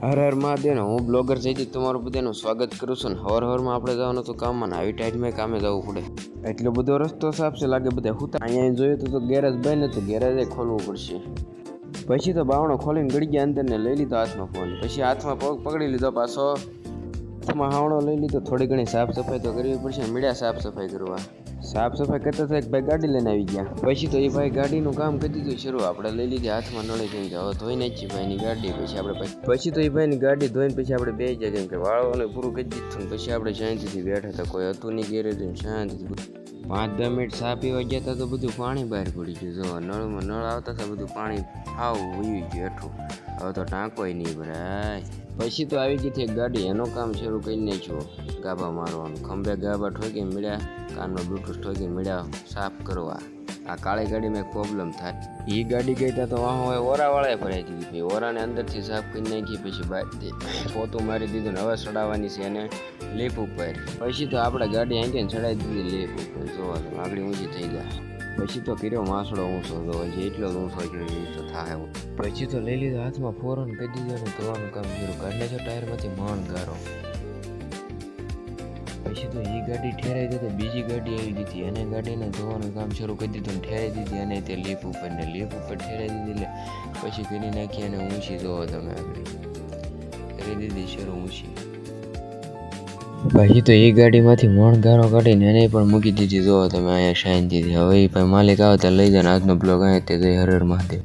હર હર મહાદેવ. હું બ્લોગર જયદીપ તમારું બધાનું સ્વાગત કરું છું. ને હવારમાં આપણે જવાનું હતું કામમાં ને આવી ટાઈટમાં કામે જવું પડે. એટલો બધો રસ્તો સાફ છે લાગે બધા હુતા. અહીંયા જોયું તો ગેરેજ બંધ હતું, ગેરેજે ખોલવું પડશે. પછી તો બાવણો ખોલીને ગળી ગયા અંદર ને લઈ લીધો હાથમાં ફોન. પછી હાથમાં પગ પકડી લીધો, પાછો હાથમાં હાવણો લઈ લીધો. થોડી ઘણી સાફ સફાઈ તો કરવી પડશે. મીડિયા સાફ સફાઈ કરવા સાફ સફાઈ કરતા હતા એક ભાઈ ગાડી લઈને આવી ગયા. પછી તો એ ભાઈ ગાડીનું કામ કરી દીધું શરૂ. આપણે લઈ લીધી હાથમાં નળી થઈ જાય. હવે ધોઈ નાખી ભાઈની ગાડી. પછી તો એ ભાઈની ગાડી ધોઈને પછી આપણે બે જાય, કેમ કે વાળવાનું પૂરું કરી દીધું. પછી આપણે શાંતિથી બેઠા હતા, કોઈ હતું નહીં ગેરેજ. શાંતિથી 5-10 મિનિટ ચા પીવા ગયા હતા તો બધું પાણી બહાર પડી ગયું. જો નળમાં નળ આવતા હતા, બધું પાણી હાવ વયું ગયું હેઠું. હવે તો ટાંકોય નહીં ભરાય. પછી તો આવી ગઈ એક ગાડી, એનું કામ શરૂ કરી નાખ્યો. ગાભા મારવાનું, ખંભે ગાભા ઠોકી મળ્યા, કાનમાં બ્લૂટૂથ ઠોકી મળ્યા સાફ કરવા. આ કાળી ગાડીમાં એક પ્રોબ્લેમ થાય. એ ગાડી ગઈ ત્યાં તો વાહ હવે ઓરાવાળાએ ભરાઈ દીધી. ઓરાને અંદરથી સાફ કરી નાખી. પછી બહારથી પોતું મારી દીધું ને હવે ચડાવવાની છે એને લીપ ઉપર. પછી તો આપણે ગાડી આંકીને ચડાવી દીધી લીપ ઉપર. જોવા તો આગળ ઊંચી થઈ જાય. પછી તો કર્યો માસડો ઊંચો જોવો છે, એટલો જ ઊંચો જોઈએ તો થાય. પછી તો લઈ લીધો હાથમાં ફોરન કહી દીધો ને ધોવાનું કામ શરૂ કાઢ નાખ્યો ટાયરમાંથી મણ ગારો. પછી તો એ ગાડી ઠેરાઈ દીધી, બીજી ગાડી આવી દીધી, એને ગાડીને ધોવાનું કામ શરૂ કરી દીધું ને ઠેરાઈ દીધી. અને તે લીપ ઉપર ને લીપ ઉપર ઠેરાઈ દીધી. એટલે પછી કરી નાખી અને ઊંચી જોવો તમે આગળ કરી દીધી શરૂ ઊંચી. પછી તો એ ગાડીમાંથી મણ ગારો કાઢીને એને પણ મૂકી દીધી. જોવો તમે અહીંયા શાંતિથી. હવે એ ભાઈ માલિક આવે તો લઈ જાય. આજનો બ્લોગ અહીંયા તે જય હર હર મહાદેવ.